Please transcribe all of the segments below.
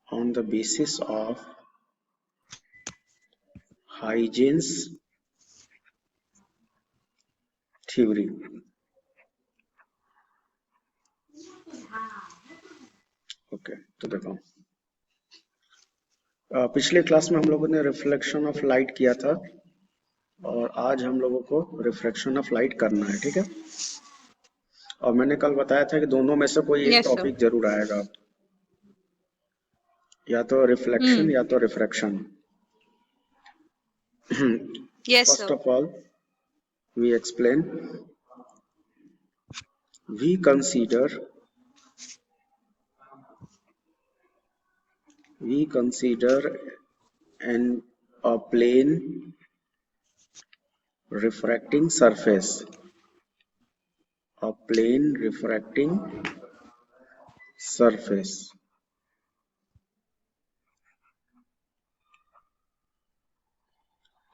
on the basis of Huygens theory. Okay तो देखो पिछले क्लास में हम लोगों ने रिफ्लेक्शन ऑफ लाइट किया था और आज हम लोगों को रिफ्रैक्शन ऑफ लाइट करना है, ठीक है। और मैंने कल बताया था कि दोनों में से कोई एक Yes, sir. टॉपिक जरूर आएगा, या तो रिफ्लेक्शन या तो refraction. Yes, first sir. Of all we explain, we consider an a plane refracting surface, a plane refracting surface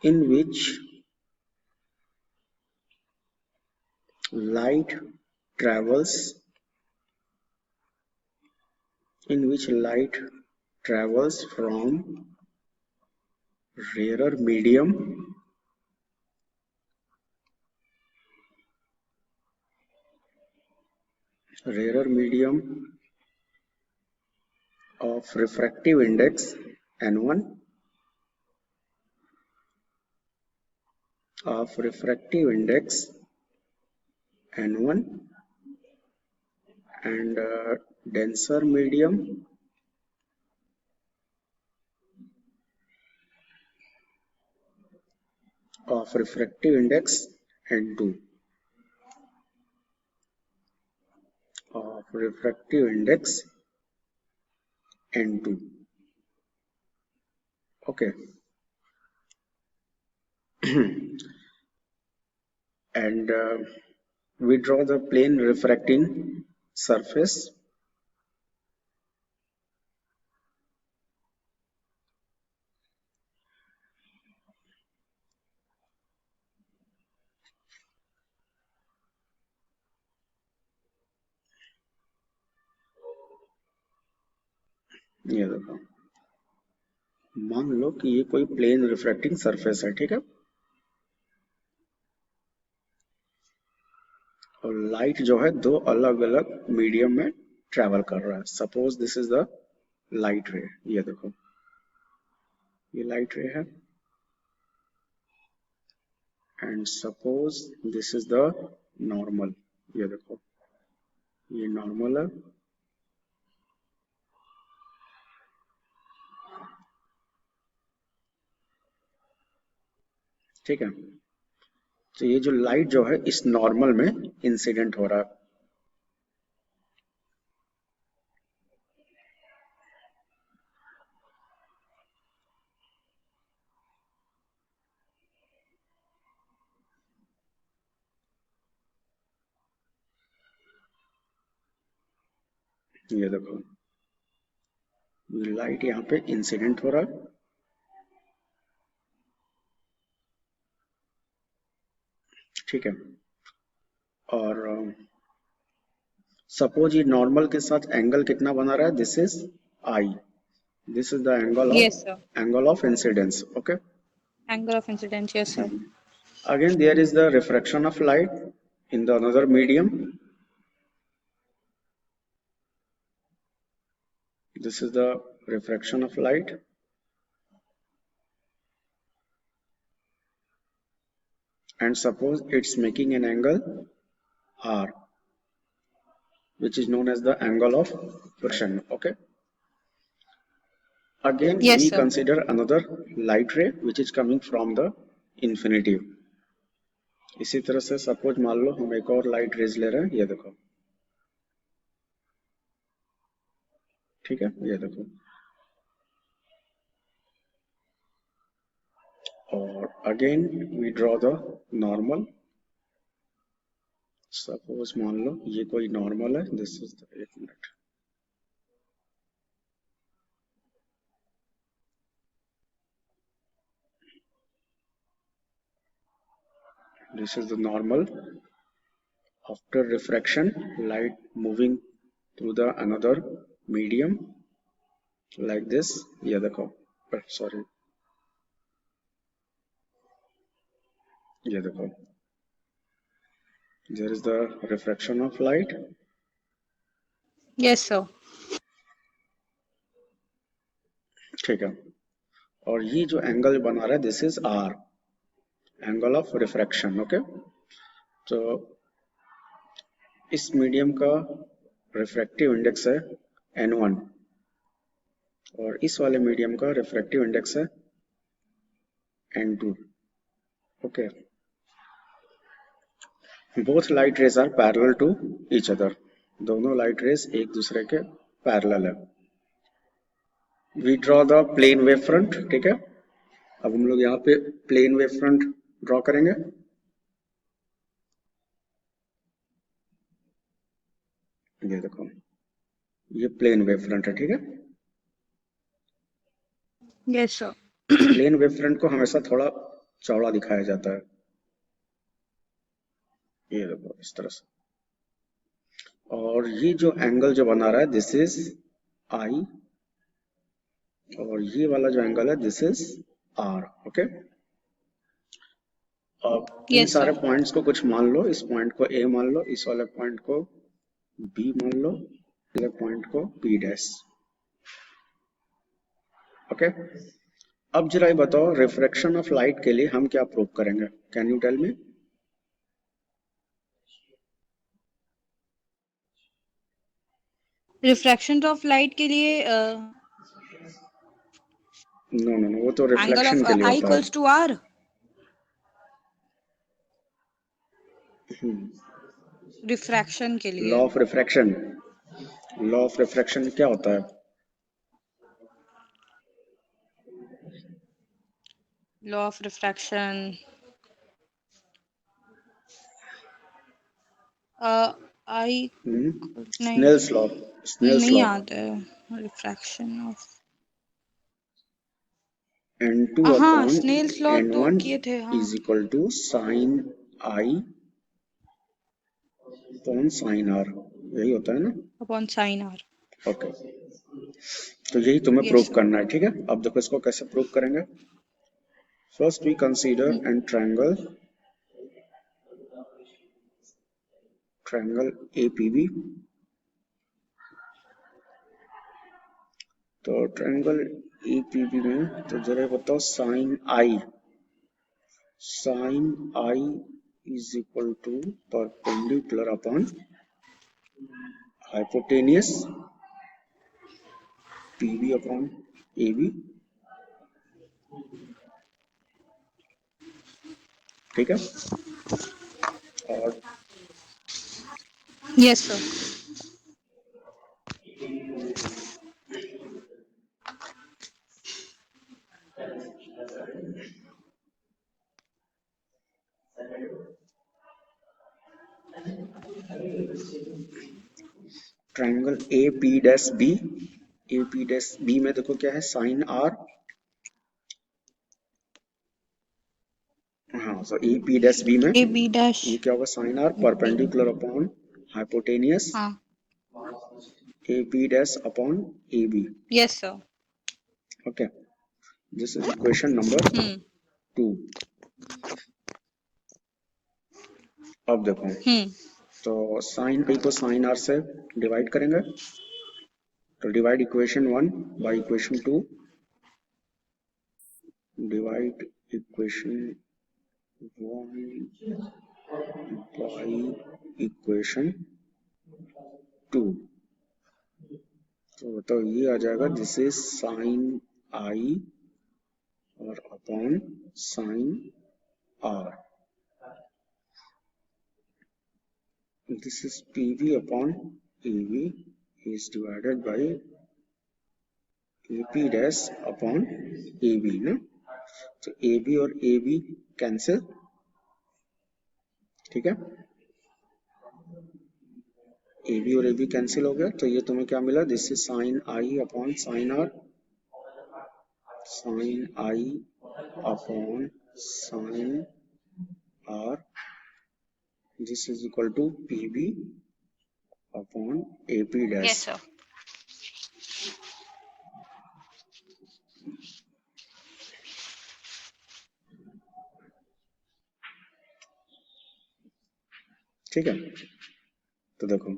in which light travels from rarer medium of refractive index n1 and denser medium of refractive index n2 okay. And we draw the plane refracting surface. ये देखो, मान लो कि ये कोई plane refracting surface है, ठीक है। और लाइट जो है दो अलग अलग मीडियम में ट्रेवल कर रहा है। Suppose this is the light रे, ये देखो ये लाइट रे है, and suppose this is the normal, ये देखो ये नॉर्मल है, ठीक है। तो ये जो लाइट जो है इस नॉर्मल में इंसिडेंट हो रहा है। ये देखो लाइट यहाँ पे इंसिडेंट हो रहा है, ठीक है। और सपोज ये नॉर्मल के साथ एंगल कितना बना रहा है, this is I, this is the Yes, sir. Angle of incidence, okay. Angle of incidence. Yes, sir. Again there is the refraction of light in the another medium. This is the refraction of light, and suppose it's making an angle R, which is known as the angle of refraction, okay. Again Yes, we sir. consider another light ray which is coming from the infinity. इसी तरह से suppose मान लो हम एक और light rays ले रहे हैं, ये देखो, ठीक है। ये देखो, और again we draw the normal. Suppose मान लो ये कोई नॉर्मल है, दिस इज द, एक minute, this is the normal. After refraction, light moving through the another medium, like this. ये देखो, सॉरी, ये देखो, there is the refraction of light. Yes, sir. ठीक है, और ये जो एंगल बना रहा है this is r, angle of refraction. Okay, तो इस मीडियम का रिफ्रैक्टिव इंडेक्स है n1 और इस वाले मीडियम का रिफ्रैक्टिव इंडेक्स है n2। Okay, both light rays are parallel to each other, दोनों लाइट रेज एक दूसरे के पैरेलल है। We draw the plane wave front. ठीक है, अब हम लोग यहाँ पे प्लेन वेव फ्रंट ड्रॉ करेंगे। ये देखो, ये प्लेन वेव फ्रंट है। ठीक है, Yes, sir. Plane wave front को हमेशा थोड़ा चौड़ा दिखाया जाता है। ये देखो इस तरह से, और ये जो एंगल जो बना रहा है दिस इज आई, और ये वाला जो एंगल है दिस इज आर। ओके, अब इन Yes, सारे sir. पॉइंट्स को कुछ मान लो, इस पॉइंट को ए मान लो, इस वाले पॉइंट को बी मान लो, इस वाले पॉइंट को बी डैश। ओके, अब जरा ये बताओ रिफ्रैक्शन ऑफ लाइट के लिए हम क्या प्रूव करेंगे? Can you tell me? Refraction of light के लिए नो नो नो, वो तो angle रिफ्लेक्शन of के लिए I होता है। equals to R. Refraction के लॉ लिए of refraction, law of refraction क्या होता है? law of refraction. I नहीं स्नेल्स लॉ, स्नेल्स नहीं लॉ। याद है refraction of n2 हाँ अपॉन स्नेल्स लॉ तो n1 किए थे हाँ is equal to sine i upon sine r, यही होता है ना? upon sin R. ओके, तो यही तुम्हें Yes, प्रूव sir. करना है। ठीक है, अब देखो इसको कैसे प्रूव करेंगे। First we consider an triangle, triangle APB। तो ट्रायंगल APB में तो जरा बताओ sine i, sine i is equal to perpendicular upon hypotenuse PB upon AB। ठीक है, और Yes, sir. Triangle AP' B, AP' में देखो क्या है, साइन आर। हाँ, सो AP' में A B dash ये क्या होगा, sine r perpendicular upon hypotenuse हाँ AP' upon AB। yes sir. Okay, this is equation number 2। अब देखो, तो साइन आई को साइन आर से डिवाइड करेंगे, तो divide equation 1 by equation 2, divide equation 1 by equation 2। तो ये आ जाएगा दिस इज साइन आई और upon sine r, this is PV upon EV is divided by AP dash upon AB ना। तो AB और AB कैंसिल। ठीक है, AB और AB कैंसिल हो गया, तो ये तुम्हें क्या मिला, this is sine i upon sine r, sine i upon sine r, this is equal to PB upon AP Yes dash. sir. ठीक है। तो देखो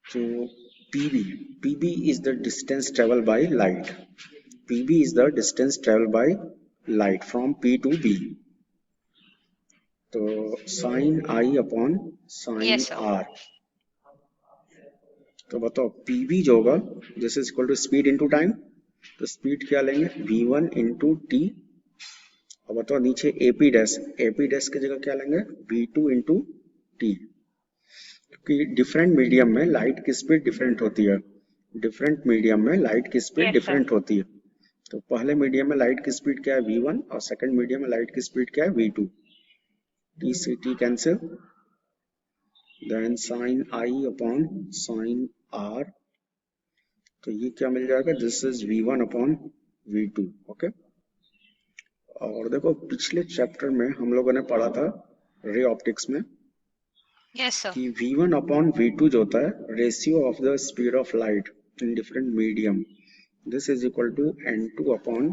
जो PB is the distance travel by light, PB is the distance travel by light from P to B. तो sine i upon sine Yes, sir. R, तो बताओ PB जो होगा this is equal to speed into time, तो speed क्या लेंगे v1 into T, और बताओ नीचे एपी डैश की जगह क्या लेंगे v2 इंटू टी, क्योंकि डिफरेंट मीडियम में लाइट की स्पीड डिफरेंट होती है, डिफरेंट मीडियम में लाइट की स्पीड Yes, sir. डिफरेंट होती है। तो पहले मीडियम में लाइट की स्पीड क्या है v1 और सेकंड मीडियम में लाइट की स्पीड क्या है v2, टी से t cancel, then sine i upon sine r, तो ये क्या मिल जाएगा this is v1 upon v2। Okay, और देखो पिछले चैप्टर में हम लोगों ने पढ़ा था रे ऑप्टिक्स में Yes, sir. कि v1 अपॉन v2 जो होता है ratio of the speed of light in different medium, this is equal to n2 upon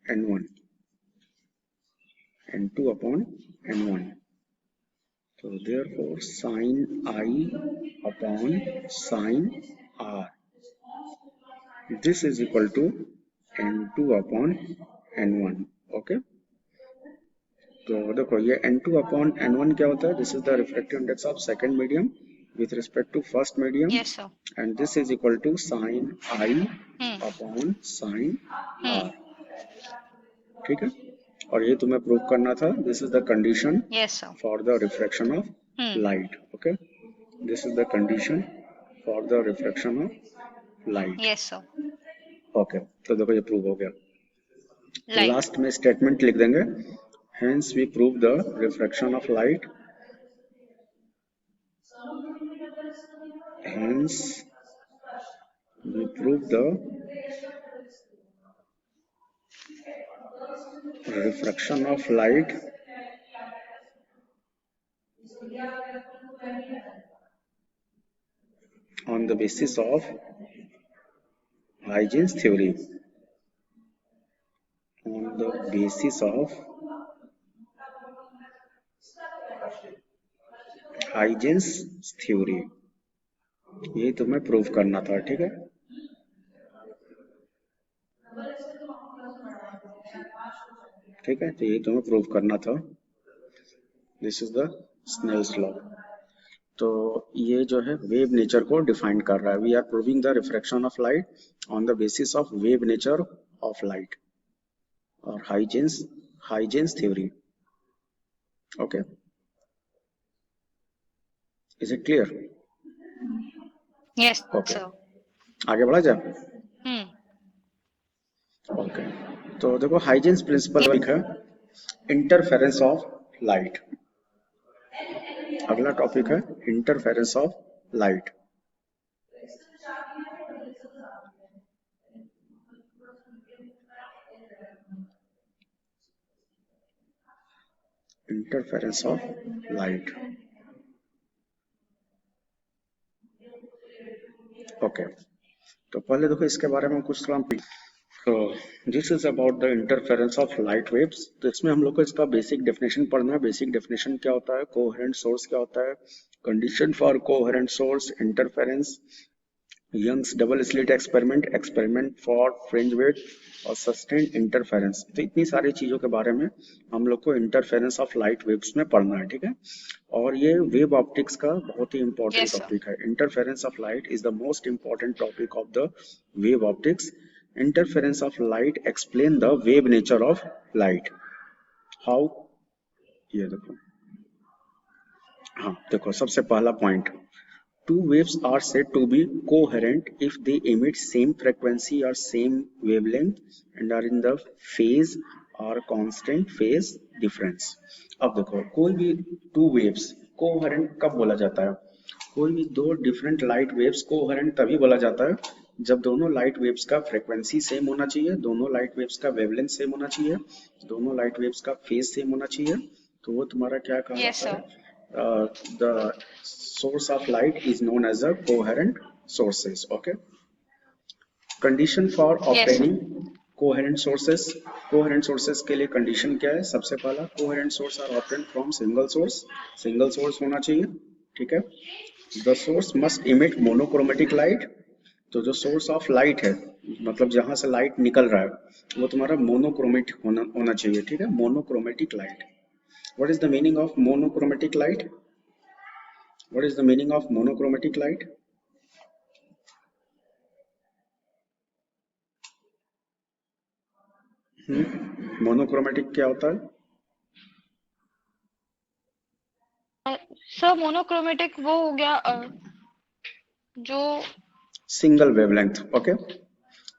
n1, n2 upon n1। तो therefore sine i upon sine r, this is equal to n2 upon n1। Okay, तो देखो ये n2 upon n1 क्या होता है, this is the refractive index of second medium with respect to first medium, Yes, sir. And this is equal to sine i Hmm. Upon sine Hmm. Are. ठीक है, और ये तुम्हें प्रूव करना था, this is the condition Yes, sir. For the refraction of Hmm. Light. Okay, this is the condition for the refraction of light. Yes, sir. Okay, तो देखो ये प्रूव हो गया। तो Light. लास्ट में स्टेटमेंट लिख देंगे, hence we prove the refraction of light, hence we prove the refraction of light on the basis of Huygens theory, on the basis of Huygens theory, ये तुम्हें प्रूव करना था। ठीक है, ठीक है, तो ये तुम्हें प्रूव करना था, this is the Snell's law. तो ये जो है वेव नेचर को डिफाइन कर रहा है, we are proving the refraction of light on the basis of wave nature of light और Huygens theory. Okay, is it clear? Yes, okay, sir. आगे बढ़ा जाए। Hmm. ओके, तो देखो हाइजेंस प्रिंसिपल है इंटरफेरेंस ऑफ लाइट। अगला topic है interference of light. Interference of light. Okay, तो पहले देखो इसके बारे में कुछ थोड़ा, तो this is about the interference of light waves. तो इसमें हम लोग को इसका बेसिक डेफिनेशन पढ़ना है। बेसिक डेफिनेशन क्या होता है, कोहेरेंट सोर्स क्या होता है, condition for coherent source, interference, Young's double slit experiment, experiment for fringe wave और सस्टेन्ड इंटरफेरेंस। तो इतनी सारी चीजों के बारे में हम लोग को इंटरफेरेंस ऑफ लाइट वेव्स में पढ़ना है। ठीक है, और ये वेव ऑप्टिक्स का बहुत ही इंपॉर्टेंट Yes, sir. टॉपिक है। Interference of light is the most important topic of the wave optics. Interference of light explain the wave nature of light. How, ये देखो, हाँ देखो सबसे पहला point, two waves are said to be coherent if they emit same frequency or same wavelength and are in the phase or constant phase difference। अब देखो कोई भी टू वेव्स कोहेरेंट कब बोला जाता है, कोई भी दो डिफरेंट लाइट वेव्स कोहेरेंट तभी बोला जाता है जब दोनों लाइट वेव्स का फ्रीक्वेंसी सेम होना चाहिए, दोनों लाइट वेव्स का वेवलेंथ सेम होना चाहिए, दोनों लाइट वेव्स का फेज सेम होना चाहिए। तो वो तुम्हारा क्या Yes, कहलाता sir. है, the source of light is known as a coherent sources। okay, condition for Yes, sir. obtaining coherent sources के लिए कंडीशन क्या है, सबसे पहला coherent source are obtained from single source होना चाहिए। ठीक है। The source must emit monochromatic light. तो जो सोर्स ऑफ लाइट है, मतलब जहां से लाइट निकल रहा है, वो तुम्हारा मोनोक्रोमेटिक होना चाहिए, ठीक है, monochromatic light. What is the meaning of monochromatic light? What is the meaning of monochromatic light? Monochromatic क्या होता है? सर मोनोक्रोमेटिक वो हो गया जो सिंगल वेवलेंथ, ओके। हाँ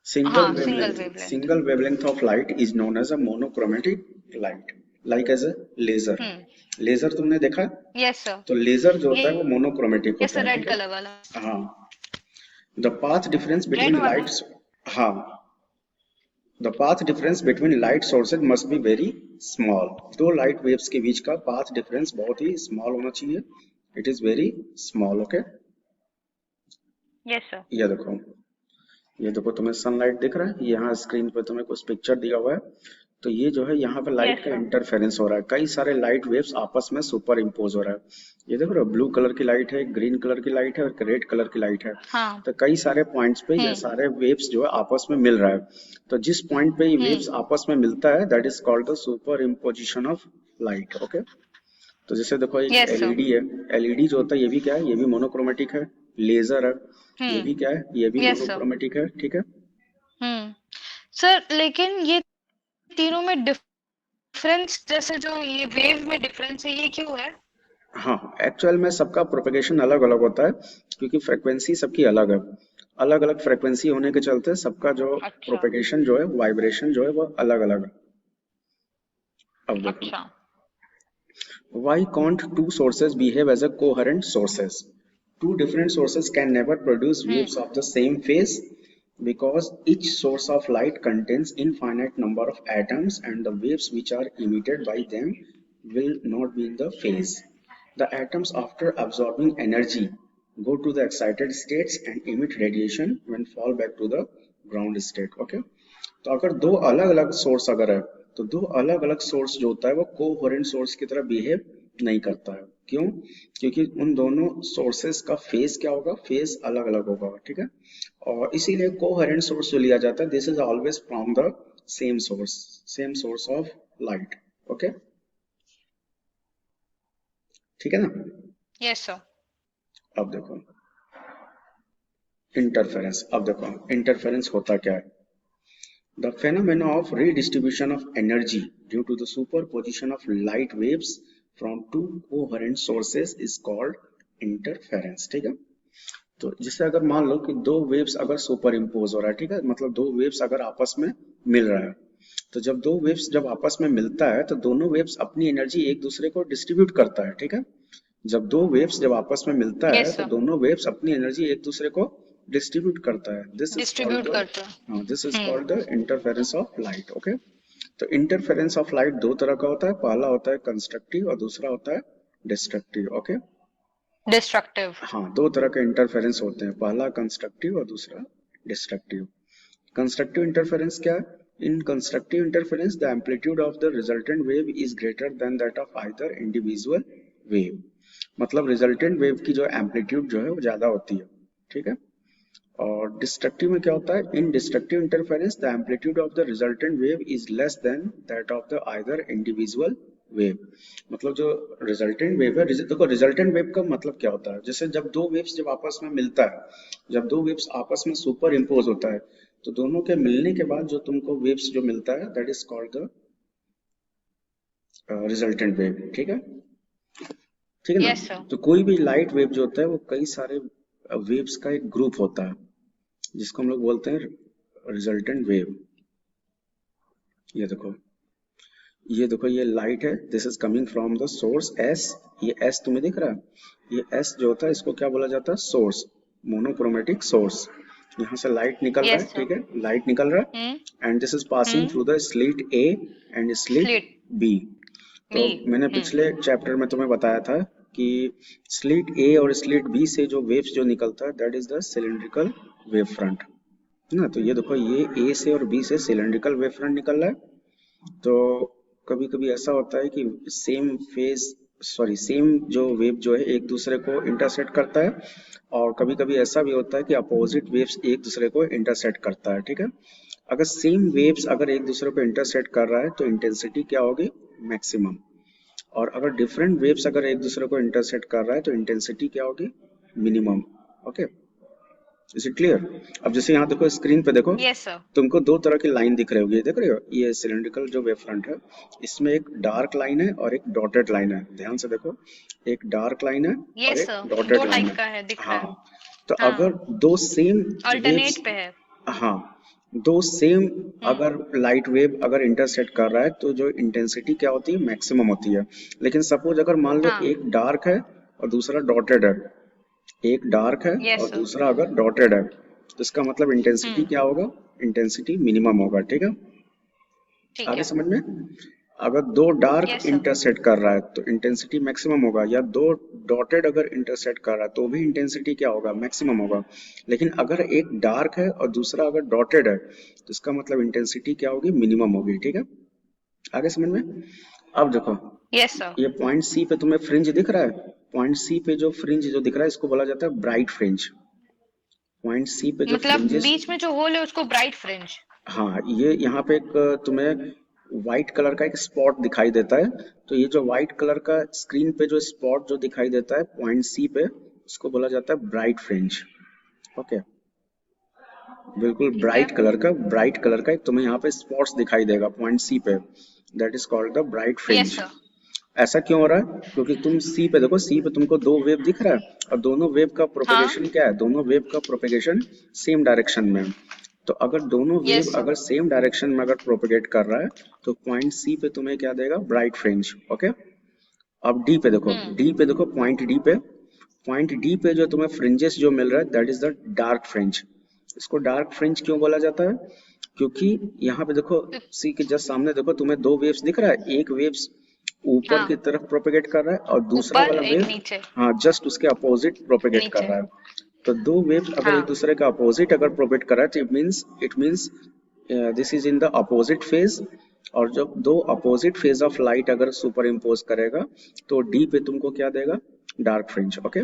single wavelength. Single wavelength of light is known as a monochromatic light, like as a laser. Hmm. Laser तुमने देखा है? Yes sir. तो लेजर जो ये होता है वो मोनोक्रोमेटिक यस होता सर, है, रेड ठीक है। कलर वाला। हाँ, the path difference red between वाला। लाइट्स, हाँ, the path difference between light sources must be very small. दो लाइट वेव्स के बीच का पाथ डिफरेंस बहुत ही स्मॉल होना चाहिए। It is very small, okay. Yes sir. ये देखो तुम्हें सनलाइट दिख रहा है, यहाँ स्क्रीन पे तुम्हें कुछ पिक्चर दिया हुआ है। तो ये जो है यहाँ पे लाइट यस का सर। इंटरफेरेंस हो रहा है, कई सारे लाइट वेव्स आपस में सुपर इम्पोज हो रहा है। ये देखो, ब्लू कलर की लाइट है, ग्रीन कलर की लाइट है और रेड कलर की लाइट है। हाँ। तो कई सारे पॉइंट्स पे ये हम्म। सारे वेव्स जो है आपस में मिल रहा है। तो जिस पॉइंट पे ये वेव्स हम्म। आपस में मिलता है, that is called the super imposition of light, okay. तो जैसे देखो एक यस सर। एलईडी है, एलईडी जो होता है ये भी क्या है, ये भी मोनोक्रोमेटिक है। लेजर है, ये भी क्या है, ये भी यस सर। मोनोक्रोमेटिक है, ठीक है। हम्म। सर लेकिन ये तीनों में डिफरेंस, जैसे जो ये वेव में डिफरेंस है, ये क्यों है? हाँ, एक्चुअल में सबका प्रोपेगेशन अलग अलग होता है, क्योंकि फ्रीक्वेंसी सबकी अलग है। अलग अलग फ्रीक्वेंसी होने के चलते सबका जो अच्छा। प्रोपेगेशन जो है, वाइब्रेशन जो है, वो अलग अलग है। अब देखो, अच्छा। why can't two sources behave as a coherent sources? Two different sources can never produce waves of the same phase, because each source of light contains infinite number of atoms and the waves which are emitted by them will not be in the phase. The atoms, after absorbing energy, go to the excited states and emit radiation when fall back to the ground state, okay. तो अगर दो अलग अलग source अगर है, तो दो अलग अलग सोर्स जो होता है वो कोहेरेंट सोर्स की तरह बिहेव नहीं करता है। क्यों? क्योंकि उन दोनों सोर्सेस का फेज क्या होगा, फेज अलग अलग होगा, ठीक है। और इसीलिए कोहेरेंट सोर्स जो लिया जाता है, this is always from the same source of light, okay, ठीक है ना। Yes sir. अब देखो इंटरफेरेंस, अब देखो इंटरफेरेंस होता क्या है। The phenomena of redistribution of energy due to the superposition of light waves from two coherent sources is called interference, ठीक है। तो जैसे अगर मान लो कि दो वेव्स अगर सुपर इम्पोज हो रहा है, ठीक है, मतलब दो वेव्स अगर आपस में मिल रहा है, तो जब दो वेव्स जब आपस में मिलता है तो दोनों वेव्स अपनी एनर्जी एक दूसरे को डिस्ट्रीब्यूट करता है, ठीक है। जब दो वेव्स जब आपस में मिलता है यस तो सर। दोनों वेव्स अपनी एनर्जी एक दूसरे को डिस्ट्रीब्यूट करता है। डिस्ट्रीब्यूट करता दिस इज है। Called the interference of light, okay. तो इंटरफेरेंस ऑफ लाइट दो तरह का होता है, पहला होता है कंस्ट्रक्टिव और दूसरा होता है डिस्ट्रक्टिव, ओके। डिस्ट्रक्टिव। हाँ, दो तरह के इंटरफेरेंस होते हैं, पहला कंस्ट्रक्टिव और दूसरा डिस्ट्रक्टिव। कंस्ट्रक्टिव इंटरफेरेंस क्या है? In constructive interference, the amplitude of the resultant wave is greater than that of either individual wave. मतलब रिजल्टेंट वेव की जो एम्पलीट्यूड जो है वो ज्यादा होती है, ठीक है। और डिस्ट्रक्टिव में क्या होता है? In destructive interference the amplitude of the resultant wave is less than that of the either individual wave. मतलब जो रिजल्टेंट वेव है, देखो रिजल्टेंट वेव का मतलब क्या होता है, जैसे जब दो वेव्स जब आपस में मिलता है, जब दो वेव्स आपस में सुपर इम्पोज होता है, तो दोनों के मिलने के बाद जो तुमको वेव्स जो मिलता है, that is called the resultant wave, ठीक है, ठीक है ना। Yes sir. तो कोई भी लाइट वेव जो होता है वो कई सारे वेव्स का एक ग्रुप होता है, जिसको हम लोग बोलते हैं रिजल्टेंट वेव। ये देखो, ये देखो, ये लाइट है, this is coming from the source S. ये एस तुम्हें दिख रहा है, ये एस जो होता है इसको क्या बोला जाता है? Source, monochromatic source. यहाँ से लाइट निकल रहा है, यस सर। ठीक है, लाइट निकल रहा है, and this is passing through the slit A and slit slit B. मी। तो मैंने पिछले चैप्टर में तुम्हें बताया था कि स्लिट ए और स्लिट बी से जो वेव्स जो निकलता है, that is the cylindrical wave front, है ना। तो ये देखो, ये ए से और बी से सिलेंड्रिकल वेव फ्रंट निकल रहा है। तो कभी कभी ऐसा होता है कि सेम फेज सॉरी सेम जो वेव जो है एक दूसरे को इंटरसेक्ट करता है, और कभी कभी ऐसा भी होता है कि अपोजिट वेव्स एक दूसरे को इंटरसेक्ट करता है, ठीक है। अगर सेम वेव्स अगर एक दूसरे को इंटरसेक्ट कर रहा है तो इंटेंसिटी क्या होगी, मैक्सिमम। और अगर डिफरेंट वेव्स अगर एक दूसरे को इंटरसेक्ट कर रहा है तो इंटेंसिटी क्या होगी, minimum. Okay, is it clear? अब जैसे यहाँ देखो स्क्रीन पे देखो, यस सर। तुमको दो तरह की लाइन दिख रही होगी, ये देख रहे हो, ये सिलेंड्रिकल जो वेव फ्रंट है, इसमें एक डार्क लाइन है और एक डॉटेड लाइन है, ध्यान से देखो, एक डार्क लाइन है और यस एक सर, डॉटेड दो लाइन टाइप है। का है, दिख रहा हाँ, है। तो हाँ, अगर दो सेम वेव्स, अल्टरनेट पे है। हाँ, दो सेम हम्म। अगर लाइट वेव अगर इंटरसेक्ट कर रहा है तो जो इंटेंसिटी क्या होती है, मैक्सिमम होती है। लेकिन सपोज अगर मान लो हाँ। एक डार्क है और दूसरा डॉटेड है, एक डार्क है यस और सर। दूसरा अगर डॉटेड है, तो इसका मतलब इंटेंसिटी हम्म। क्या होगा, इंटेंसिटी मिनिमम होगा, ठीक है। ठीक आगे है। समझ में? अगर दो डार्क यस सर। इंटरसेक्ट कर रहा है तो इंटेंसिटी मैक्सिमम होगा, या दो डॉटेड अगर इंटरसेक्ट कर रहा है तो भी इंटेंसिटी क्या होगा, मैक्सिमम होगा। लेकिन अगर एक डार्क है और दूसरा अगर डॉटेड है तो इसका मतलब इंटेंसिटी क्या होगी, मिनिमम होगी, ठीक है। आगे समझ में? अब देखो, यस सर। ये पॉइंट सी पे तुम्हें फ्रिंज दिख रहा है, पॉइंट सी पे जो फ्रिंज जो दिख रहा है इसको बोला जाता है ब्राइट फ्रिंज। पॉइंट सी पे जो मतलब फ्रिंजेस, बीच में जो होल है उसको ब्राइट फ्रिंज। हाँ, ये यहाँ पे एक तुम्हें व्हाइट कलर का एक स्पॉट दिखाई देता है, तो ये जो व्हाइट कलर का स्क्रीन पे जो स्पॉट जो दिखाई देता है पॉइंट सी पे, उसको बोला जाता है ब्राइट फ्रिंज। ओके, बिल्कुल ठीक है। ब्राइट कलर का एक तुम्हें यहाँ पे स्पॉट्स दिखाई देगा पॉइंट सी पे, that is called the bright yes fringe. Sir. ऐसा क्यों हो रहा है, क्योंकि तुम सी पे देखो, सी पे तुमको दो वेव दिख रहा है और दोनों वेव का हाँ। प्रोपेगेशन क्या है, दोनों वेव का प्रोपेगेशन सेम डायरेक्शन में है। तो अगर दोनों वेव यस सर। अगर सेम डायरेक्शन में अगर प्रोपेगेट कर रहा है तो पॉइंट सी पे तुम्हें क्या देगा, ब्राइट फ्रिंज। ओके, अब डी पे देखो, हम्म। डी पे देखो, पॉइंट डी पे, पॉइंट डी पे जो तुम्हें फ्रिंजेस जो मिल रहा है that is the dark fringe. इसको डार्क फ्रिंज क्यों बोला जाता है, क्योंकि यहाँ पे देखो, सी के जस्ट सामने देखो तुम्हें दो वेव्स दिख रहा है, एक वेव्स ऊपर की हाँ, तरफ प्रोपेगेट कर रहा है और दूसरा ऊपर वाला एक वेव, नीचे। हाँ, जस्ट उसके अपोजिट प्रोपेगेट कर नीचे। रहा है। तो दो वेव्स अगर एक हाँ। दूसरे का अपोजिट अगर प्रोपेगेट कर रहा है तो it means this is in the opposite phase. और जब दो अपोजिट फेज ऑफ लाइट अगर सुपर इम्पोज करेगा तो डी पे तुमको क्या देगा, dark fringe. Okay,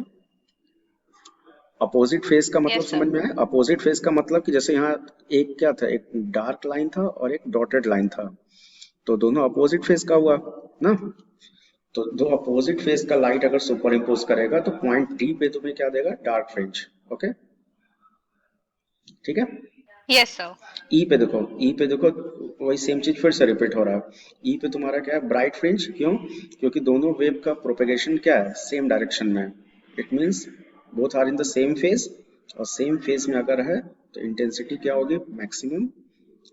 opposite phase का मतलब यस समझ सर। में आया, अपोजिट फेज का मतलब कि जैसे यहाँ एक क्या था, एक डार्क लाइन था और एक डॉटेड लाइन था, तो दोनों अपोजिट फेज का हुआ ना। तो दो अपोजिट फेज का लाइट अगर सुपर इम्पोज करेगा तो पॉइंट डी पे तुम्हें क्या देगा, डार्क फ्रिंज। ओके, ठीक है। Yes sir. ई पे देखो, ई पे देखो, वही सेम चीज फिर से रिपीट हो रहा है। ई पे तुम्हारा क्या है, ब्राइट फ्रिंज। क्यों? क्योंकि दोनों वेव का प्रोपेगेशन क्या है, सेम डायरेक्शन में है। It means both are in the same phase, और सेम फेज में अगर है तो इंटेंसिटी क्या होगी, मैक्सिमम।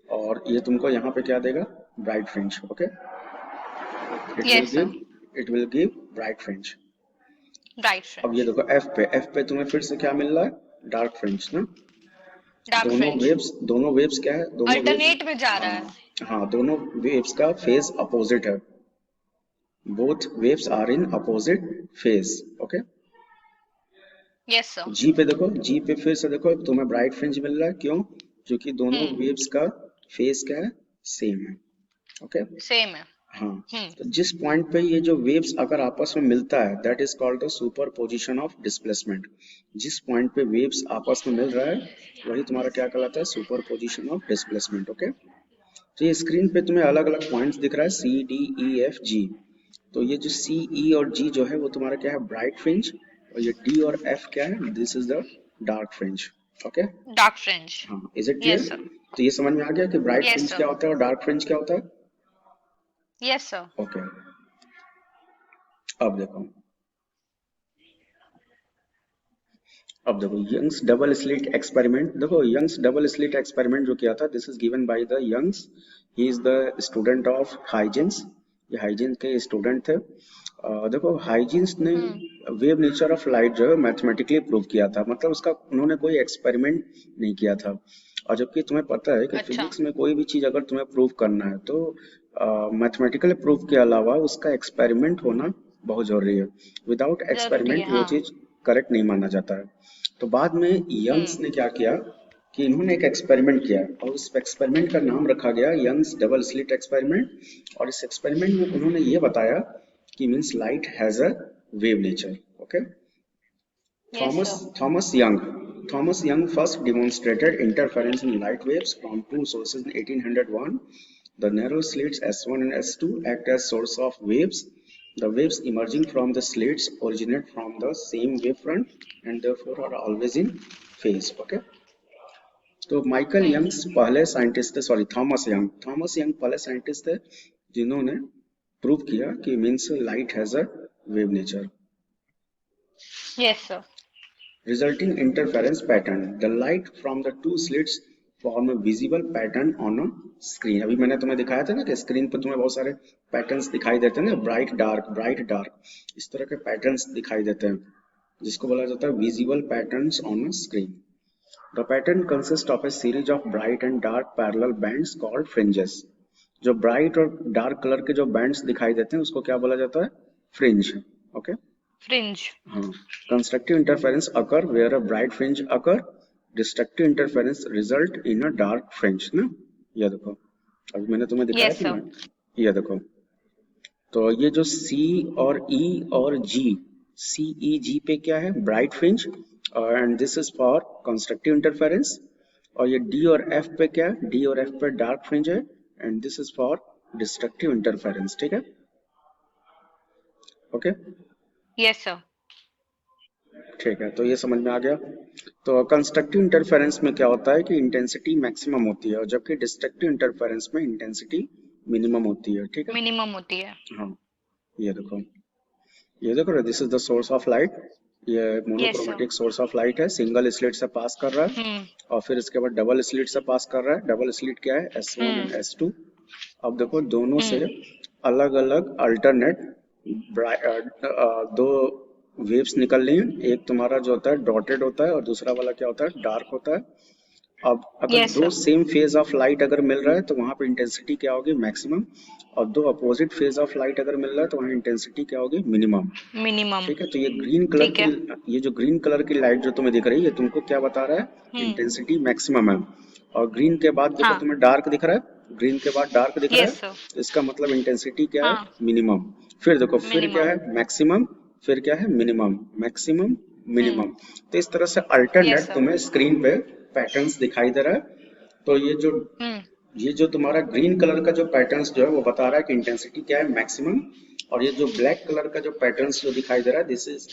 और ये तुमको यहाँ पे क्या देगा, bright fringe. Okay, it will yes sir. Give it will give bright fringe. Bright अब ये फ्रिंज। देखो एफ पे तुम्हें फिर से क्या मिल रहा है, डार्क फ्रिंज ना। Dark fringe. दोनों वेव्स क्या है, दोनों वेव्स, अल्टरनेट में जा रहा हाँ, है। हाँ, दोनों वेव्स का फेज अपोजिट है, both waves are in opposite phase. Okay, yes sir. G पे देखो, जी पे फिर से देखो तुम्हें ब्राइट फ्रिंज मिल रहा है। क्यों? क्योंकि दोनों हम्म। वेव्स का फेज क्या है, सेम है। ओके, सेम है। हाँ, हम्म। तो जिस पॉइंट पे ये जो वेव्स अगर आपस में मिलता है that is called the super position of displacement. जिस पॉइंट पे वेव्स आपस में मिल रहा है वही तुम्हारा क्या कहलाता है, super position of displacement. Okay, तो ये स्क्रीन पे तुम्हें अलग अलग पॉइंट्स दिख रहा है, C D E F G. तो ये जो सी ई और जी जो है वो तुम्हारा क्या है, ब्राइट फ्रिंज। और ये डी और एफ क्या है, this is the dark fringe. Okay, dark fringe. हाँ, is it clear? Yes sir. तो ये समझ में आ गया कि ब्राइट यस फ्रिंज सर। क्या होता है और डार्क फ्रिंज क्या होता है। Yes sir. ओके, अब देखो, अब देखो यंग्स डबल स्लिट एक्सपेरिमेंट। देखो यंग्स डबल स्लिट एक्सपेरिमेंट जो किया था, this is given by the Young's. He is the student of Huygens, ये हाइजीन के स्टूडेंट थे। देखो हाइजीन्स ने hmm. Wave nature of light जो है मैथमेटिकली प्रूव किया था, मतलब उसका उन्होंने कोई एक्सपेरिमेंट नहीं किया था। और जबकि तुम्हें पता है कि अच्छा। फिजिक्स में कोई भी चीज अगर तुम्हें प्रूव करना है तो मैथमेटिकल प्रूफ के अलावा उसका एक्सपेरिमेंट होना बहुत जरूरी है। विदाउट जरूरी है, एक्सपेरिमेंट वो हाँ। चीज करेक्ट नहीं माना जाता है। तो बाद में यंग्स हम्म। ने क्या किया कि इन्होंने एक एक्सपेरिमेंट किया और उस एक्सपेरिमेंट का नाम रखा गया यंग्स डबल स्लिट एक्सपेरिमेंट। और इस एक्सपेरिमेंट में उन्होंने ये बताया कि means light has a wave nature. Okay. Yes, sir. Thomas Young first demonstrated interference in light waves from two sources in 1801. The narrow slits S1 and S2 act as source of waves. The waves emerging from the slits originate from the same wavefront and therefore are always in phase. Okay. तो Michael Hmm. Young's पहले scientist थे, sorry Thomas young पहले scientist थे जिन्होंने prove किया कि means light has a wave nature. Yes, sir. Resulting interference pattern. The light from the two slits form a visible pattern on a screen. अभी मैंने तुम्हें दिखाया था ना कि स्क्रीन पर तुम्हें बहुत सारे पैटर्न्स दिखाई देते हैं ना, ब्राइट डार्क इस तरह के पैटर्न्स दिखाई देते हैं जिसको बोला जाता है visible patterns on a screen. The pattern consists of a series of bright and dark parallel bands called fringes. जो ब्राइट और डार्क कलर के जो बैंड्स दिखाई देते हैं उसको क्या बोला जाता है? फ्रिंज. ओके. Fringe. हाँ. Constructive interference occur where a bright fringe occur. Destructive interference result in a dark fringe. ना ये देखो, अभी मैंने तुम्हें दिखाया Yes, था sir. ना, ये देखो. तो ये जो C और E और G, CEG पे क्या है? Bright fringe, and this is for constructive interference. और ये D और F पे क्या है? D और F पे डार्क फ्रिंज है and this is for destructive interference. ठीक है. ओके. Yes, sir. ठीक है, तो ये समझ में आ गया. तो कंस्ट्रक्टिव इंटरफेरेंस में क्या होता है कि इंटेंसिटी मैक्सिमम होती है और जबकि डिस्ट्रक्टिव इंटरफेरेंस में इंटेंसिटी मिनिमम होती है. ठीक है. Minimum होती है. हाँ. ये देखो this is the source of light. ये Yes, sir. Monochromatic source of light है, सिंगल स्लिट से पास कर रहा है Hmm. और फिर इसके बाद डबल स्लिट से पास कर रहा है. डबल स्लिट क्या है? S1 and S2. अब देखो दोनों से अलग अलग अल्टरनेट दो वेव्स निकल रही हैं. एक तुम्हारा जो होता है डॉटेड होता है और दूसरा वाला क्या होता है? डार्क होता है. अब अगर Yes, दो sir. Same phase of light अगर मिल रहा है तो वहां पे इंटेंसिटी क्या होगी? मैक्सिमम. और दो अपोजिट फेज ऑफ लाइट अगर मिल रहा है तो वहां इंटेंसिटी क्या होगी? मिनिमम. Minimum. ठीक है. तो ये ग्रीन कलर ठीक की, है. ये जो ग्रीन कलर की लाइट जो तुम्हें दिख रही है ये तुमको क्या बता रहा है? इंटेंसिटी मैक्सिमम है. और ग्रीन के बाद देखो हाँ. तुम्हें डार्क दिख रहा है, ग्रीन के बाद डार्क दिख रहा Yes, sir. है, इसका मतलब इंटेंसिटी क्या है? हाँ. मिनिमम. फिर देखो फिर क्या Minimum. है? मैक्सिमम. फिर क्या है? मिनिमम. Maximum minimum. तो इस तरह से Yes, अल्टरनेट sir. तुम्हें स्क्रीन पे पैटर्न्स दिखाई दे रहा है. तो Hmm. ये जो तुम्हारा ग्रीन कलर का जो पैटर्न्स जो है वो बता रहा है कि इंटेंसिटी क्या है? मैक्सिमम. और ये जो ब्लैक कलर का जो पैटर्न्स जो दिखाई दे रहा है this is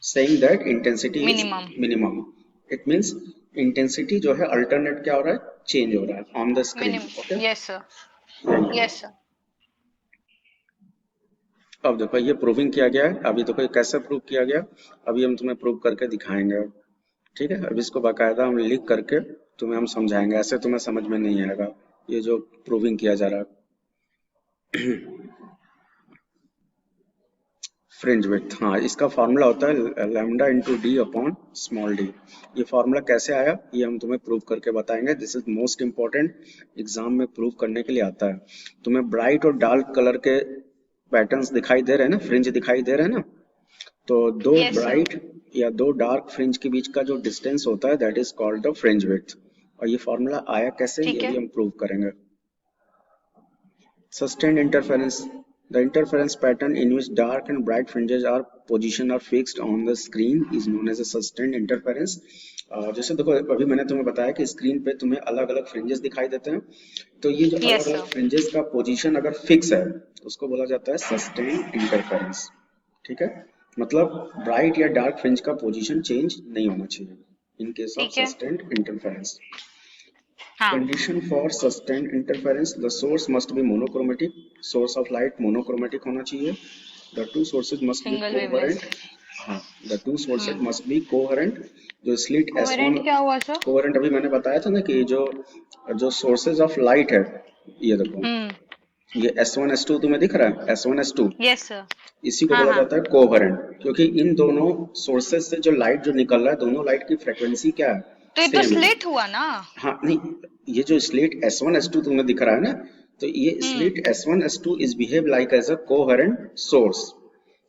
saying that intensity is Minimum. minimum. It means intensity जो है alternate क्या हो रहा है? Change हो रहा है on the screen. Minimum. Okay? Yes, sir. यही है. Yes, sir. अब देखो ये प्रूविंग किया गया है. अभी देखो ये कैसे प्रूव किया गया, अभी हम तुम्हें प्रूव करके दिखाएंगे. ठीक है. अभी इसको बाकायदा हम लिख करके तुम्हें हम समझाएंगे, ऐसे तुम्हें समझ में नहीं आएगा ये जो प्रूविंग किया जा रहा है. फ्रिंज विड्थ, हाँ, इसका फॉर्मूला होता है lambda into D upon small D. ये फॉर्मूला कैसे आया ये हम तुम्हें प्रूव करके बताएंगे. This is most important, exam में प्रूव करने के लिए आता है. तुम्हें ब्राइट और डार्क कलर के पैटर्न्स दिखाई दे रहे हैं ना, फ्रिंज दिखाई दे रहे हैं ना. तो दो Yes, sir. ब्राइट या दो डार्क फ्रिंज के बीच का जो डिस्टेंस होता है that is called the fringe width. और ये फॉर्मूला आया कैसे ठीक ये है. भी हम प्रूव करेंगे. Sustained interference. The interference pattern in which dark and bright fringes are positioned or fixed on the screen is known as a sustained interference. जैसे देखो अभी मैंने तुम्हें बताया कि स्क्रीन पे तुम्हें अलग अलग फ्रिंजेस दिखाई देते हैं. तो ये जो Yes, अलग sir. अलग फ्रिंजेस का पोजीशन अगर फिक्स है उसको बोला जाता है सस्टेन्ड इंटरफेरेंस. ठीक है. मतलब ब्राइट या डार्क फ्रिंज का पोजीशन चेंज नहीं होना चाहिए इन केस ऑफ ठीक है. Sustained interference. हाँ. Condition for sustained interference: the source must be monochromatic. Source of light monochromatic होना चाहिए. The two sources must be Single waveless. coherent. हाँ, the two sources must be coherent. जो slit S1 Coherent क्या हुआ sir? coherent अभी मैंने बताया था ना कि जो जो sources of light है, ये देखो ये S1 S2 तुम्हें दिख रहा है? S1 S2 Yes, sir. इसी को हाँ बोला हाँ. जाता है कोहेरेंट, क्योंकि इन दोनों सोर्सेज से जो लाइट जो निकल रहा है दोनों लाइट की फ्रीक्वेंसी क्या है? तो ये तो सेम है. स्लिट हुआ ना. हाँ नहीं, ये जो स्लिट S1 S2 तुम्हें दिख रहा है ना, तो ये slit S1 S2 is behave like as a coherent source.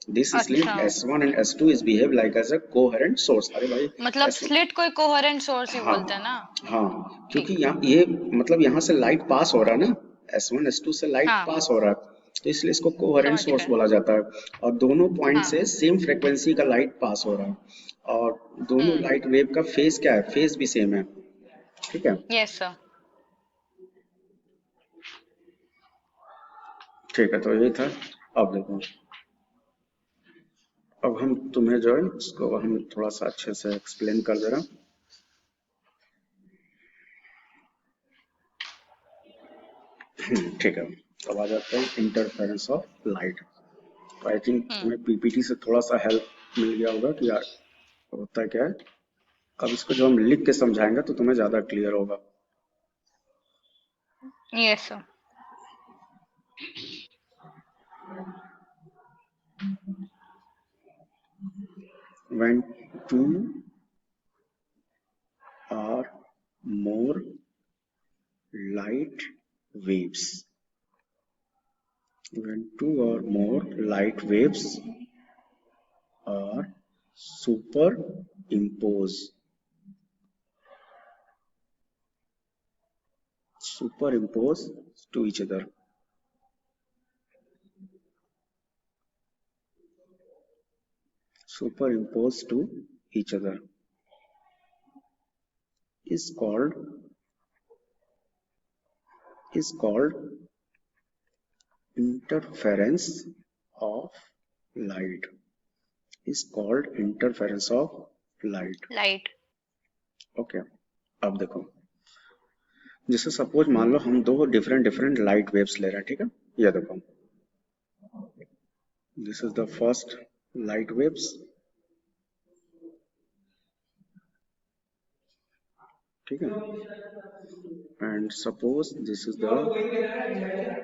This slit अच्छा. S1 and S2 is behave like as a coherent source. अरे भाई मतलब S1 स्लिट को कोहेरेंट सोर्स ही हाँ बोलते हैं ना. हाँ, क्योंकि ठीक. यहाँ ये मतलब यहाँ से लाइट पास हो रहा है ना, S1 S2 से लाइट हाँ. पास हो रहा है. तो इसलिए इसको कोहेरेंट समझ सोर्स गए। बोला जाता है। और दोनों पॉइंट हाँ। से सेम फ्रीक्वेंसी का लाइट पास हो रहा है, और दोनों हम्म। लाइट वेव का फेज क्या है, फेज भी सेम है। ठीक है, यस सर। ठीक है, तो ये था। अब देखो, अब हम तुम्हें जो है इसको हम थोड़ा सा अच्छे से एक्सप्लेन कर दे रहे हैं। ठीक है, अब आ जाते हैं इंटरफेरेंस ऑफ लाइट। तो आई थिंक हम्म। तुम्हें पीपीटी से थोड़ा सा हेल्प मिल गया होगा कि यार होता क्या है। अब इसको जो हम लिख के समझाएंगे तो तुम्हें ज्यादा क्लियर होगा। Yes sir. When two or more light waves, when two or more light waves are superimposed superimposed to each other, superimposed to each other is called interference of light, is called interference of light. Light. Okay, अब देखो, जैसे suppose मान लो हम दो different different light waves ले रहे हैं। ठीक है, ये देखो, this is the first light waves. ठीक है, and suppose this is the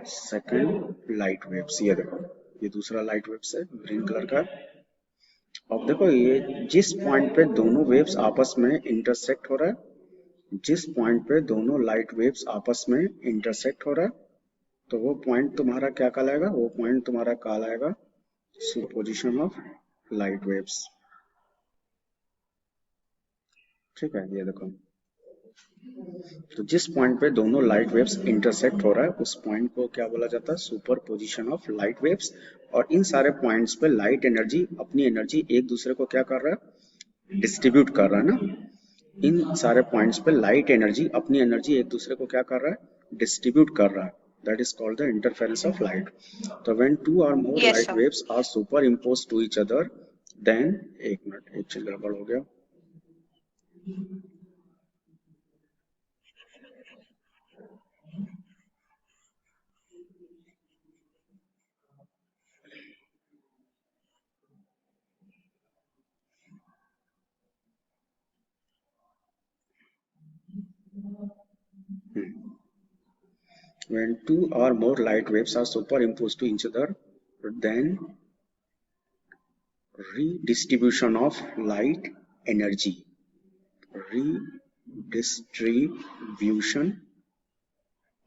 second light waves. ये देखो, ये दूसरा लाइट वेव्स है, ग्रीन कलर का। अब देखो, ये जिस पॉइंट पे दोनों वेव्स आपस में इंटरसेक्ट हो रहा है, जिस पॉइंट पे दोनों लाइट वेव्स आपस में इंटरसेक्ट हो रहा है, तो वो पॉइंट तुम्हारा क्या कहलाएगा, वो पॉइंट तुम्हारा कहलाएगा सुपरपोजिशन ऑफ लाइट वेव्स। ठीक है, ये देखो, तो जिस पॉइंट पे दोनों लाइट वेव्स इंटरसेक्ट हो रहा है उस पॉइंट को क्या बोला जाता है, super position of light waves. और इन सारे पॉइंट्स पे लाइट एनर्जी अपनी एनर्जी एक दूसरे को क्या कर रहा है, डिस्ट्रीब्यूट कर रहा है ना। इन सारे पॉइंट्स पे लाइट एनर्जी अपनी एनर्जी एक दूसरे को क्या कर रहा है, डिस्ट्रीब्यूट कर रहा है। That is called the interference of light. तो व्हेन टू और more yes light sir. Waves are superimpose to each other, then, एक मिनट, एक चीज गड़बड़ हो गया। When two or more light waves are superimposed to each other, then redistribution of light energy, redistribution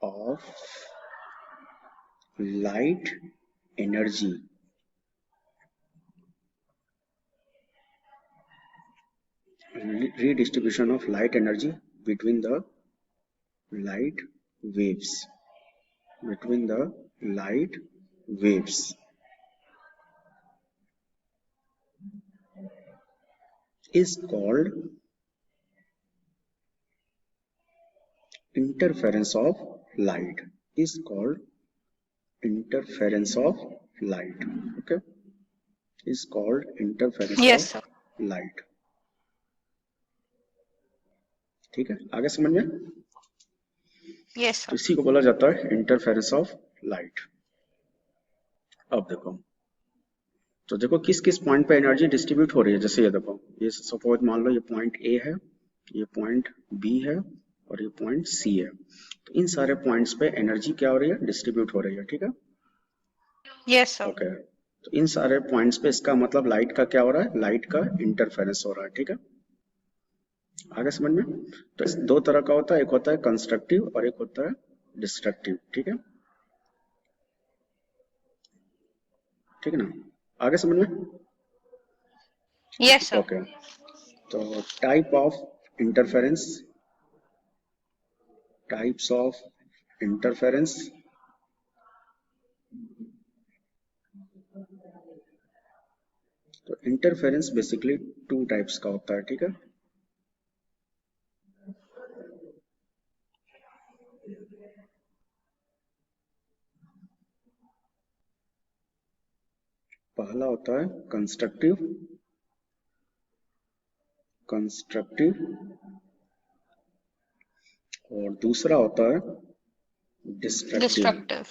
of light energy, redistribution of light energy between the light waves, between the light waves is called interference of light, is called interference of light. Okay, is called interference yes of sir. light. ठीक है, आगे समझ में। Yes तो sir. इसी को बोला जाता है इंटरफेरेंस ऑफ लाइट। अब देखो, तो देखो किस किस पॉइंट पे एनर्जी डिस्ट्रीब्यूट हो रही है। जैसे ये देखो, ये सपोज मान लो ये पॉइंट ए है, ये पॉइंट बी है और ये पॉइंट सी है। तो इन सारे पॉइंट्स पे एनर्जी क्या हो रही है, डिस्ट्रीब्यूट हो रही है। ठीक है, यस सर। ओके, तो इन सारे पॉइंट्स पे इसका मतलब लाइट का क्या हो रहा है, लाइट का इंटरफेरेंस हो रहा है। ठीक है, आगे समझ में। तो इस दो तरह का होता है, एक होता है कंस्ट्रक्टिव और एक होता है डिस्ट्रक्टिव। ठीक है, ठीक है ना, आगे समझ में। Yes sir. ओके, तो type of interference, types of interference. तो इंटरफेरेंस बेसिकली 2 टाइप्स का होता है, ठीक है। पहला होता है कंस्ट्रक्टिव और दूसरा होता है डिस्ट्रक्टिव।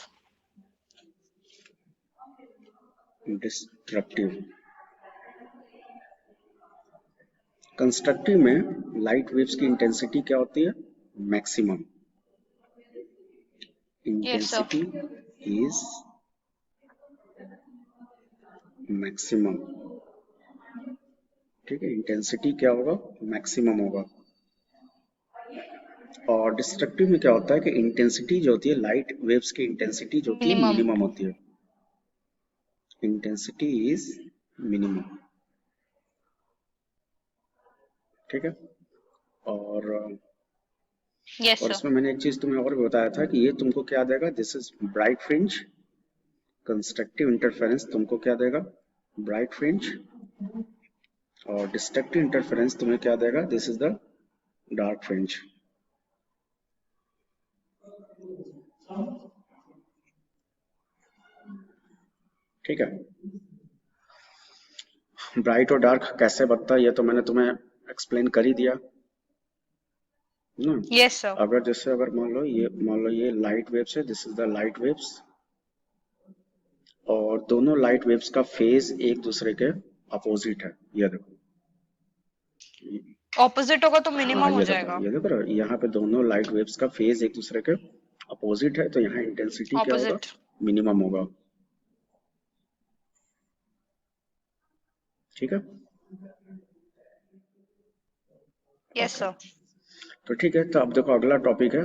कंस्ट्रक्टिव में लाइट वेव्स की इंटेंसिटी क्या होती है? मैक्सिमम। इंटेंसिटी इज मैक्सिमम, ठीक है। इंटेंसिटी क्या होगा? मैक्सिमम होगा। और डिस्ट्रक्टिव में क्या होता है कि इंटेंसिटी जो होती है, लाइट वेव्स की इंटेंसिटी जो होती है मिनिमम होती है। इंटेंसिटी इज मिनिमम, ठीक है। और इसमें मैंने एक चीज तुम्हें और भी बताया था कि ये तुमको क्या देगा, this is bright fringe. Constructive interference तुमको क्या देगा? Bright fringe. और डिस्ट्रक्टिव इंटरफेरेंस तुम्हें क्या देगा? This is the dark fringe. ठीक है। ब्राइट और डार्क कैसे बनता है ये तो मैंने तुम्हें एक्सप्लेन कर ही दिया ना। Yes sir. अगर मान लो ये लाइट वेव्स है, this is the light waves, और दोनों लाइट वेव्स का फेज एक दूसरे के अपोजिट है। ये देखो, ऑपोजिट होगा तो मिनिमम हो जाएगा। ये देखो यहाँ पे दोनों लाइट वेव्स का फेज एक दूसरे के अपोजिट है, तो यहाँ इंटेंसिटी क्या होगा? मिनिमम होगा, ठीक है। Yes sir. तो ठीक है, तो अब देखो अगला टॉपिक है,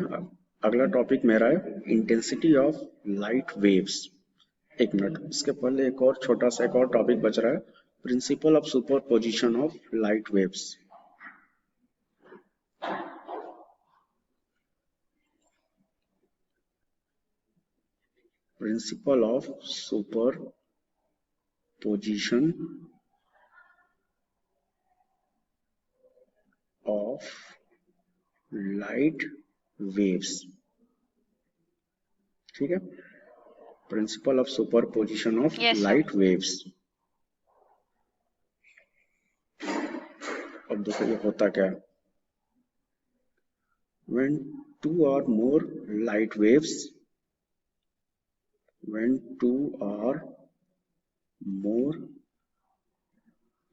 अगला टॉपिक मेरा है इंटेंसिटी ऑफ लाइट वेव्स। एक मिनट, इसके पहले एक और छोटा सा एक और टॉपिक बच रहा है, principle of superposition of light waves. Principle of superposition of light waves, ठीक है। Principle of superposition of light waves. अब देखो ये होता क्या है, when two or more light waves,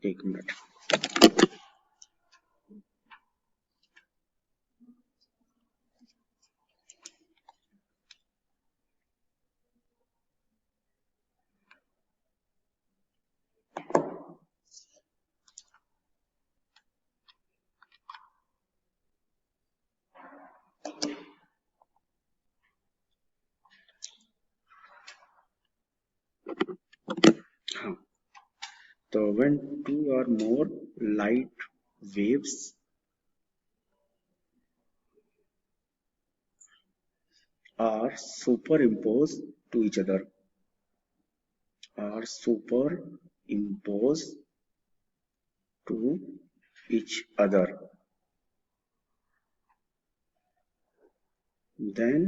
एक मिनट, हाँ, तो when two or more light waves are superimposed to each other, then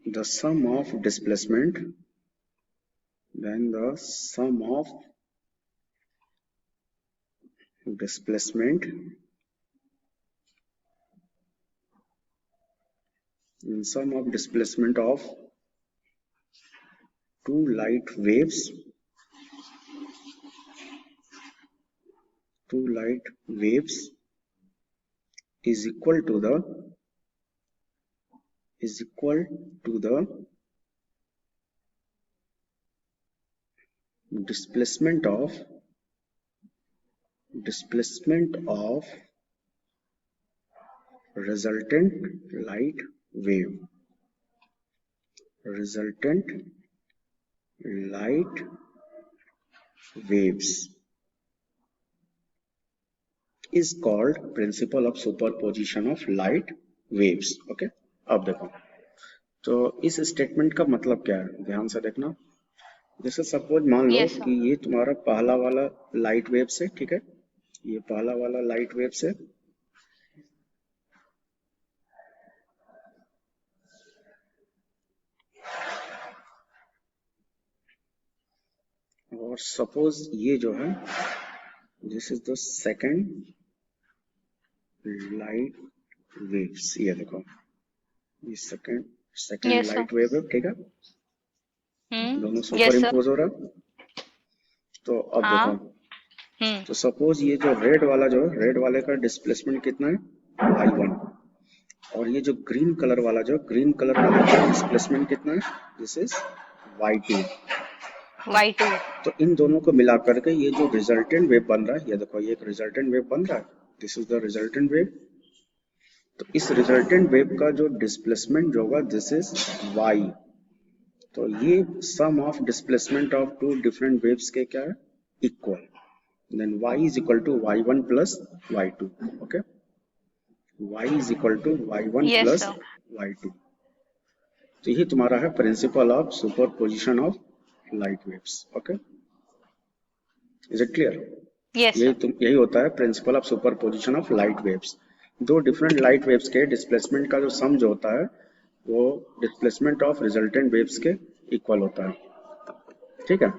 the sum of displacement of two light waves is equal to the displacement of resultant light waves is called principle of superposition of light waves. Okay, अब देखो तो इस statement का मतलब क्या है, ध्यान से देखना। जैसे सपोज मान लो यस कि सर। ये तुम्हारा पहला वाला लाइट वेव से, ठीक है, ये पहला वाला लाइट वेव से और सपोज ये जो है this is the second light waves, ये देखो ये second second yes sir. Light wave है, ठीक है, दोनों सुपर यस सर। इम्पोज हो रहा है। तो अब हाँ। देखो, हम्म। तो सपोज ये जो रेड वाला जो है, रेड वाले का डिस्प्लेसमेंट कितना है y1, और ये जो ग्रीन कलर वाला जो ग्रीन कलर वाला का डिस्प्लेसमेंट कितना है, दिस इज y2। Y2। तो इन दोनों को मिला करके ये जो रिजल्टेंट वेव बन रहा है, ये देखो ये एक रिजल्टेंट वेव बन रहा है, this is the resultant wave. तो इस रिजल्टेंट वेव का जो डिस्प्लेसमेंट जो होगा दिस इज y। तो ये sum of displacement of two different waves के क्या है, equal, then y is equal to y1 plus y2, okay, y is equal to y1 yes plus sir. y2। तो ये तुम्हारा है principle of superposition of light waves, okay, is it clear? Yes यही sir. यही होता है principle of superposition of light waves. दो different light waves के डिस्प्लेसमेंट का जो सम जो होता है वो डिस्प्लेसमेंट ऑफ रिजल्टेंट वेव्स के इक्वल होता है, ठीक है।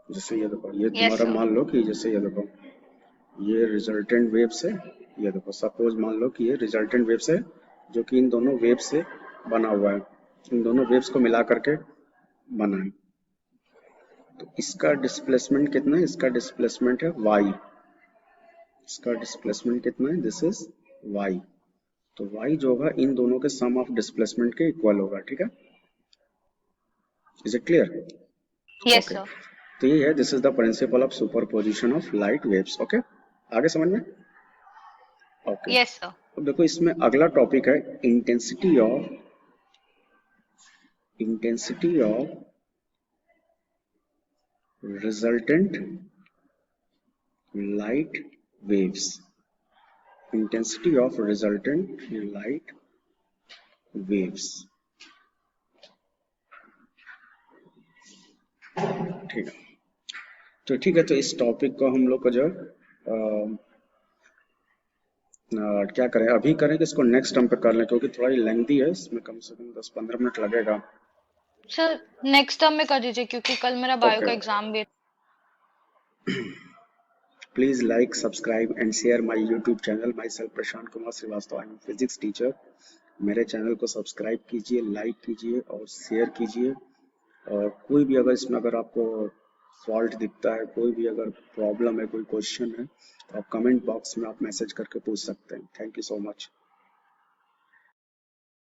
जैसे ये देखो, ये यस तुम्हारा सर। मान लो कि जैसे ये देखो ये रिजल्टेंट वेव्स है, ये देखो सपोज मान लो कि ये रिजल्टेंट वेव्स है जो कि इन दोनों वेव्स से बना हुआ है, इन दोनों वेव्स को मिला करके बना है। तो इसका डिस्प्लेसमेंट कितना है, इसका डिस्प्लेसमेंट है y, इसका डिस्प्लेसमेंट कितना है, दिस इज y। तो y जो होगा इन दोनों के सम ऑफ डिस्प्लेसमेंट के इक्वल होगा, ठीक है, is it clear? Yes okay, sir. तो ये है this is the principle of superposition of light waves, okay, आगे समझ में? Okay, yes sir. अब देखो इसमें अगला टॉपिक है intensity of resultant light waves, intensity of resultant light waves, ठीक है। तो ठीक है, तो इस टॉपिक को हम लोग को जो क्या करें, अभी करें कि इसको नेक्स्ट टर्म पे कर लें, क्योंकि थोड़ा ही लेंथी है, इसमें कम से कम 10-15 मिनट लगेगा। सर नेक्स्ट टर्म में कर दीजिए क्योंकि कल मेरा बायो ओके, का एग्जाम भी है। Please like subscribe and share my YouTube channel, my self Prashant Kumar Shrivastava, I am physics teacher. मेरे चैनल को सब्सक्राइब कीजिए, लाइक कीजिए और शेयर कीजिए। और कोई भी अगर इसमें अगर आपको फॉल्ट दिखता है, कोई भी अगर प्रॉब्लम है, कोई क्वेश्चन है, तो आप कमेंट बॉक्स में आप मैसेज करके पूछ सकते हैं। Thank you so much.